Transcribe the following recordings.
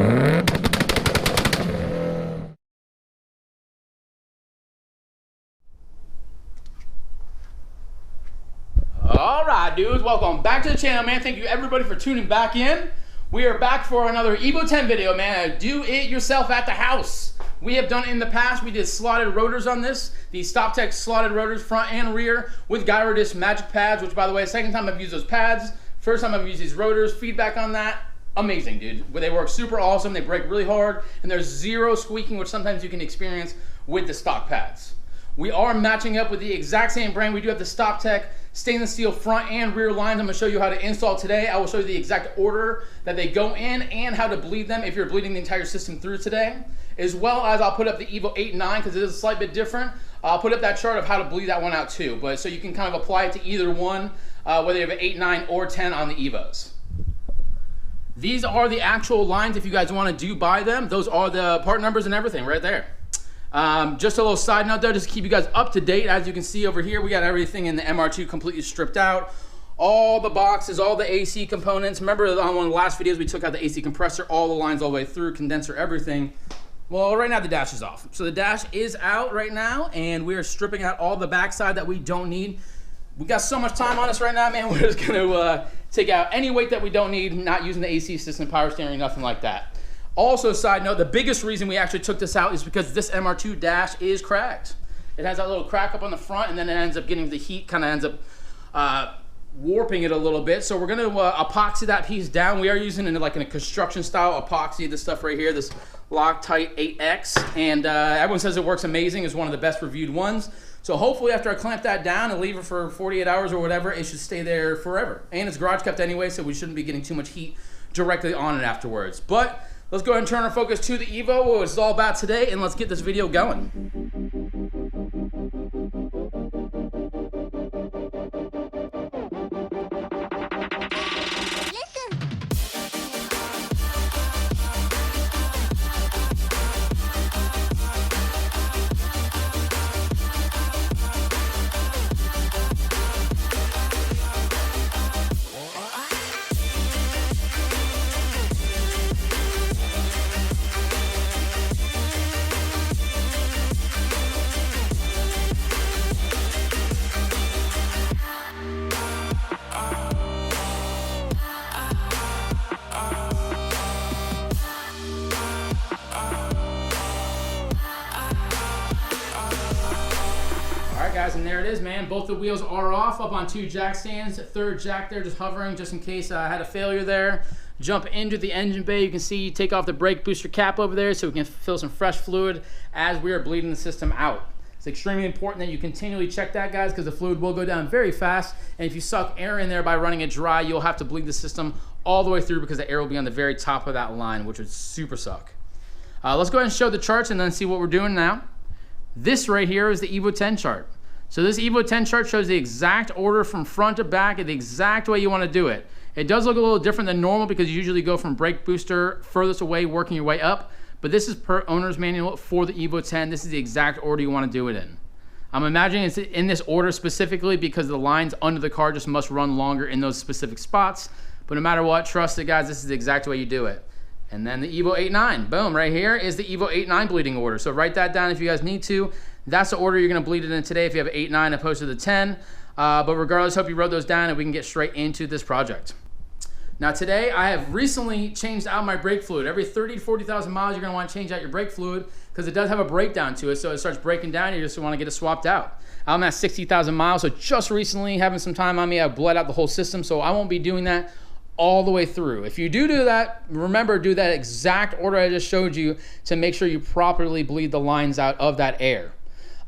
Alright dudes, welcome back to the channel, man. Thank you everybody for tuning back in. We are back for another Evo 10 video, man. Do it yourself at the house. We have done it in the past. We did slotted rotors on this. The StopTech slotted rotors, front and rear, with Gyrodisc magic pads, which by the way, second time I've used those pads. First time I've used these rotors. Feedback on that, amazing, dude. They work super awesome. They break really hard, and there's zero squeaking, which sometimes you can experience with the stock pads. We are matching up with the exact same brand. We do have the StopTech stainless steel front and rear lines. I'm gonna show you how to install today. I will show you the exact order that they go in and how to bleed them if you're bleeding the entire system through today. As well as I'll put up the Evo 8 and 9 because it is a slight bit different. I'll put up that chart of how to bleed that one out too. But so you can kind of apply it to either one, whether you have an 8, 9, or 10 on the Evos. These are the actual lines if you guys want to buy them. Those are the part numbers and everything right there. Just a little side note though, just to keep you guys up to date. As you can see over here, we got everything in the MR2 completely stripped out. All the boxes, all the AC components. Remember on one of the last videos, we took out the AC compressor, all the lines all the way through, condenser, everything. Well, right now the dash is off. So the dash is out right now, and we are stripping out all the backside that we don't need. We got so much time on us right now, man. We're just gonna take out any weight that we don't need, not using the AC system, power steering, nothing like that. Also, side note, the biggest reason we actually took this out is because this MR2 dash is cracked. It has that little crack up on the front, and then it ends up getting the heat, kind of ends up warping it a little bit. So we're gonna epoxy that piece down. We are using in a construction style epoxy, this stuff right here, this Loctite 8X, and everyone says it works amazing. It's one of the best reviewed ones. So hopefully after I clamp that down and leave it for 48 hours or whatever, it should stay there forever. And it's garage kept anyway, so we shouldn't be getting too much heat directly on it afterwards. But let's go ahead and turn our focus to the Evo, what it's all about today, and let's get this video going. Guys, and there it is, man. Both the wheels are off, up on 2 jack stands. Third jack there just hovering just in case I had a failure there. Jump into the engine bay. You can see take off the brake booster cap over there so we can fill some fresh fluid as we are bleeding the system out. It's extremely important that you continually check that, guys, because the fluid will go down very fast, and if you suck air in there by running it dry, you'll have to bleed the system all the way through because the air will be on the very top of that line, which would super suck. Let's go ahead and show the charts and then see what we're doing now. This right here is the Evo 10 chart. So this Evo 10 chart shows the exact order from front to back and the exact way you want to do it. It does look a little different than normal because you usually go from brake booster furthest away, working your way up. But this is per owner's manual for the Evo 10. This is the exact order you want to do it in. I'm imagining it's in this order specifically because the lines under the car just must run longer in those specific spots. But no matter what, trust it, guys, this is the exact way you do it. And then the Evo 8-9, boom, right here is the Evo 8-9 bleeding order. So write that down if you guys need to. That's the order you're gonna bleed it in today if you have 8-9 opposed to the 10. But regardless, hope you wrote those down and we can get straight into this project. Now today, I have recently changed out my brake fluid. Every 30 to 40,000 miles, you're gonna wanna change out your brake fluid because it does have a breakdown to it. So it starts breaking down, you just wanna get it swapped out. I'm at 60,000 miles, so just recently, having some time on me, I've bled out the whole system, so I won't be doing that all the way through. If you do that, remember, do that exact order I just showed you to make sure you properly bleed the lines out of that air.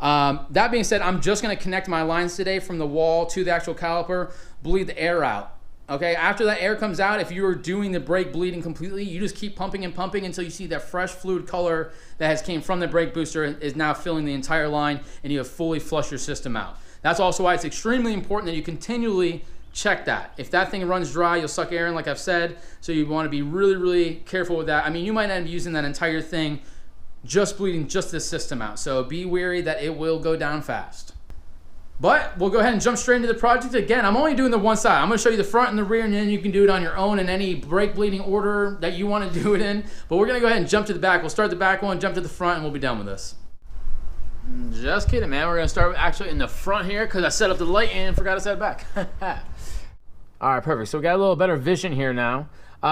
That being said, I'm just gonna connect my lines today from the wall to the actual caliper, bleed the air out. Okay, after that air comes out, if you are doing the brake bleeding completely, you just keep pumping and pumping until you see that fresh fluid color that has came from the brake booster is now filling the entire line and you have fully flushed your system out. That's also why it's extremely important that you continually check that. If that thing runs dry, you'll suck air in, like I've said, so you wanna be really, really careful with that. I mean, you might end up using that entire thing just bleeding just this system out. So be wary that it will go down fast. But we'll go ahead and jump straight into the project. Again, I'm only doing the one side. I'm going to show you the front and the rear, and then you can do it on your own in any brake bleeding order that you want to do it in. But we're going to go ahead and jump to the back. We'll start the back one, jump to the front, and we'll be done with this. Just kidding, man. We're going to start actually in the front here because I set up the light and forgot to set it back. All right, perfect. So we got a little better vision here now.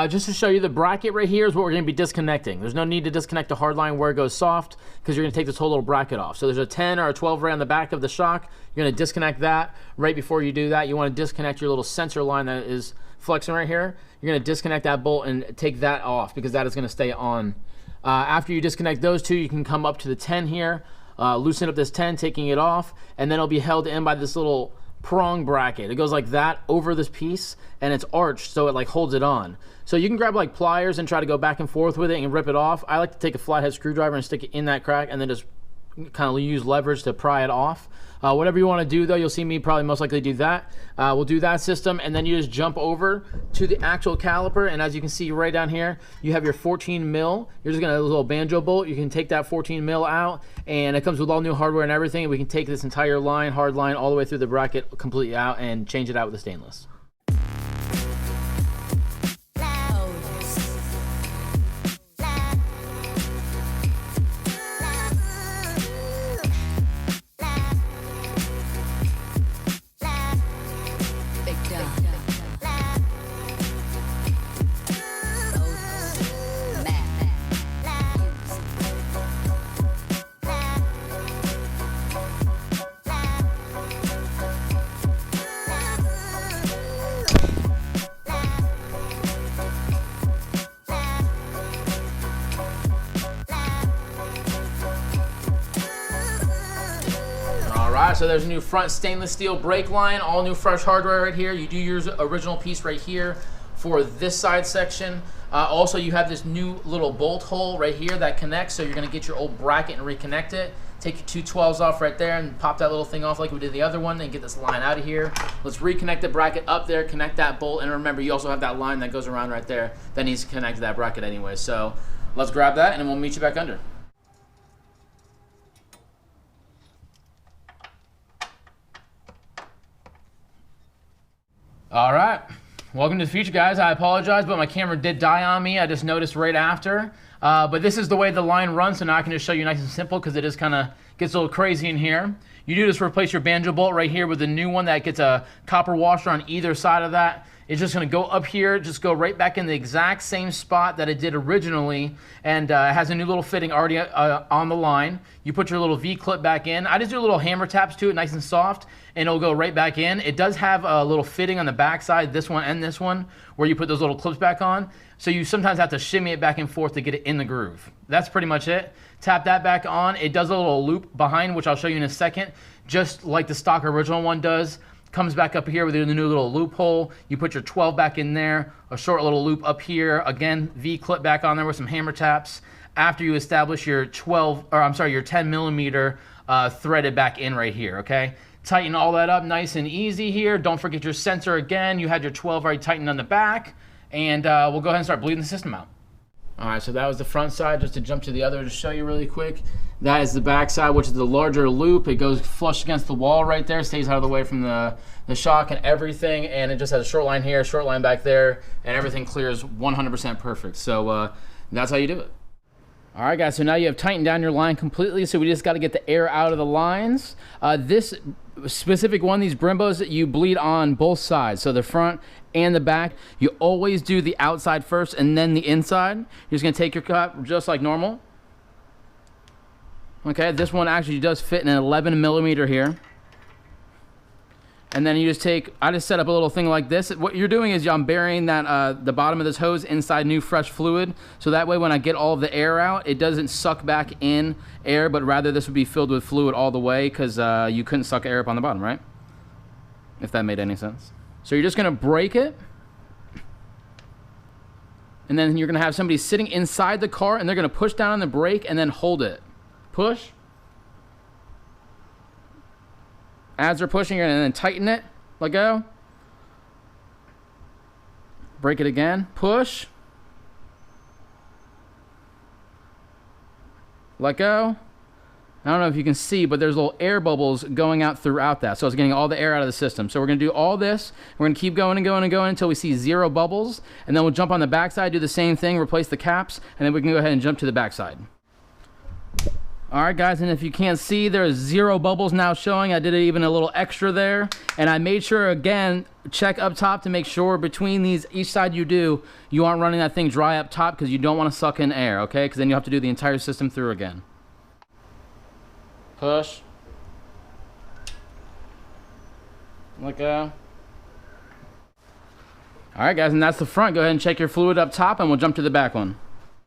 Just to show you, the bracket right here is what we're going to be disconnecting. There's no need to disconnect the hard line where it goes soft because you're going to take this whole little bracket off. So there's a 10 or a 12 right on the back of the shock. You're going to disconnect that. Right before you do that, you want to disconnect your little sensor line that is flexing right here. You're going to disconnect that bolt and take that off because that is going to stay on. After you disconnect those two, you can come up to the 10 here, loosen up this 10, taking it off, and then it'll be held in by this little prong bracket. It goes like that over this piece, and it's arched, so it like holds it on. So you can grab like pliers and try to go back and forth with it and rip it off. I like to take a flathead screwdriver and stick it in that crack and then just kind of use leverage to pry it off. Whatever you want to do though, you'll see me probably most likely do that. We'll do that system, and then you just jump over to the actual caliper, and as you can see right down here, you have your 14 mil. You're just gonna have a little banjo bolt. You can take that 14 mil out, and it comes with all new hardware and everything. We can take this entire line, hard line, all the way through the bracket completely out and change it out with the stainless. Alright, so there's a new front stainless steel brake line, all new fresh hardware right here. You do your original piece right here for this side section. Also, you have this new little bolt hole right here that connects, so you're going to get your old bracket and reconnect it. Take your two 12s off right there and pop that little thing off like we did the other one and get this line out of here. Let's reconnect the bracket up there, connect that bolt, and remember you also have that line that goes around right there that needs to connect to that bracket anyway. So let's grab that and then we'll meet you back under. All right, welcome to the future, guys. I apologize, but my camera did die on me. I just noticed right after. But this is the way the line runs, so now I can just show you nice and simple because it just kind of gets a little crazy in here. You do just replace your banjo bolt right here with the new one that gets a copper washer on either side of that. It's just going to go up here, just go right back in the exact same spot that it did originally, and it has a new little fitting already on the line. You put your little V-clip back in. I just do little hammer taps to it, nice and soft, and it'll go right back in. It does have a little fitting on the back side, this one and this one, where you put those little clips back on. So you sometimes have to shimmy it back and forth to get it in the groove. That's pretty much it. Tap that back on. It does a little loop behind, which I'll show you in a second, just like the stock original one does. Comes back up here with the new little loophole. You put your 12 back in there, a short little loop up here. Again, V-clip back on there with some hammer taps. After you establish your your 10 millimeter threaded back in right here, okay? Tighten all that up nice and easy here. Don't forget your sensor again. You had your 12 already tightened on the back. And we'll go ahead and start bleeding the system out. All right, so that was the front side. Just to jump to the other to show you really quick. That is the back side, which is the larger loop. It goes flush against the wall right there, stays out of the way from the shock and everything, and it just has a short line here, short line back there, and everything clears 100% perfect. So that's how you do it. All right, guys, so now you have tightened down your line completely, so we just got to get the air out of the lines. This specific one, these Brimbos, you bleed on both sides, so the front and the back. You always do the outside first and then the inside. You're just going to take your cut just like normal. Okay, this one actually does fit in an 11 millimeter here. And then you just take, I just set up a little thing like this. What you're doing is I'm burying that the bottom of this hose inside new fresh fluid. So that way when I get all of the air out, it doesn't suck back in air, but rather this would be filled with fluid all the way because you couldn't suck air up on the bottom, right? If that made any sense. So you're just gonna break it. And then you're gonna have somebody sitting inside the car and they're gonna push down on the brake and then hold it. Push. As they're pushing it, and then tighten it, let go. Break it again, push. Let go. I don't know if you can see, but there's little air bubbles going out throughout that. So it's getting all the air out of the system. So we're going to do all this. We're going to keep going and going and going until we see 0 bubbles. And then we'll jump on the backside, do the same thing, replace the caps, and then we can go ahead and jump to the backside. All right, guys, and if you can't see, there's 0 bubbles now showing. I did even a little extra there. And I made sure, again, check up top to make sure between these, each side you do, you aren't running that thing dry up top because you don't want to suck in air, okay? Because then you have to do the entire system through again. Push. Let go. All right, guys, and that's the front. Go ahead and check your fluid up top, and we'll jump to the back one.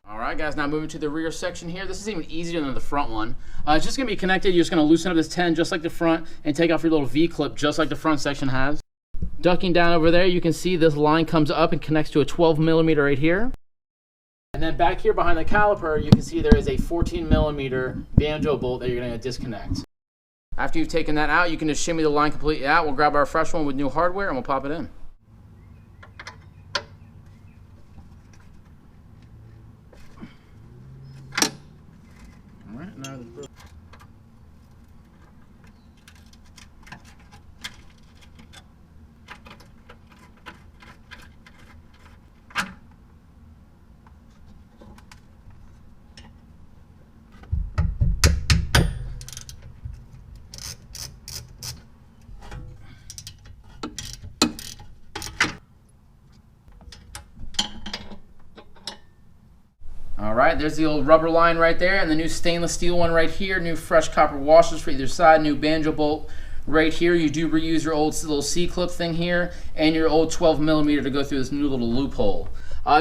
All right, guys, now moving to the rear section here. This is even easier than the front one. It's just going to be connected. You're just going to loosen up this 10 just like the front and take off your little V-clip just like the front section has. Ducking down over there, you can see this line comes up and connects to a 12 millimeter right here. And then back here behind the caliper, you can see there is a 14 millimeter banjo bolt that you're going to disconnect. After you've taken that out, you can just shimmy the line completely out. We'll grab our fresh one with new hardware and we'll pop it in. All right, now the All right, there's the old rubber line right there and the new stainless steel one right here, new fresh copper washers for either side, new banjo bolt right here. You do reuse your old little C-clip thing here and your old 12 millimeter to go through this new little loophole.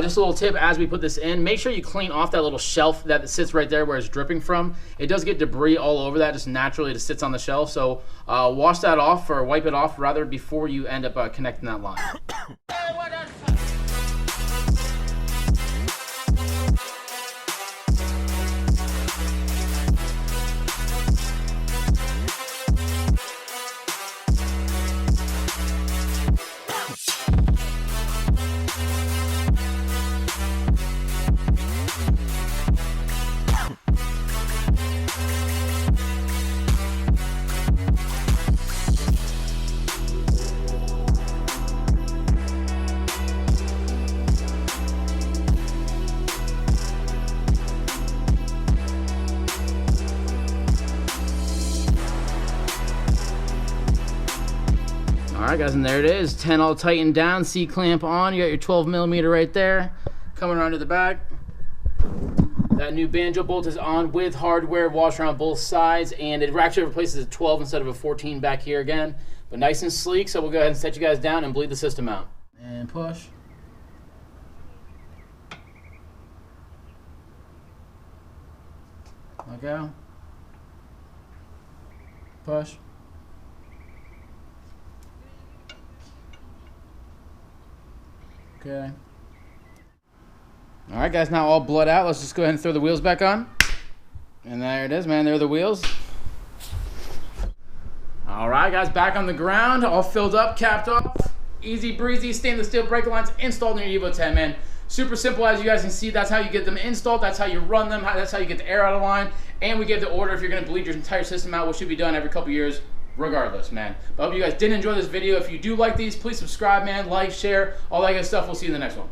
Just a little tip as we put this in, make sure you clean off that little shelf that sits right there where it's dripping from. It does get debris all over that, just naturally it sits on the shelf. So wash that off, or wipe it off rather, before you end up connecting that line. All right, guys, and there it is. 10 all tightened down, C-clamp on. You got your 12 millimeter right there. Coming around to the back. That new banjo bolt is on with hardware washer on both sides, and it actually replaces a 12 instead of a 14 back here again. But nice and sleek, so we'll go ahead and set you guys down and bleed the system out. And push. Let go. Push. Okay. All right, guys, now all blood out. Let's just go ahead and throw the wheels back on. And there it is, man. There are the wheels. All right, guys, back on the ground, all filled up, capped off. Easy breezy, stainless steel brake lines installed in your Evo 10, man. Super simple, as you guys can see. That's how you get them installed. That's how you run them. That's how you get the air out of line. And we give the order if you're going to bleed your entire system out, which should be done every couple years. Regardless, man. But I hope you guys did enjoy this video. If you do like these, please subscribe, man. Like, share, all that good stuff. We'll see you in the next one.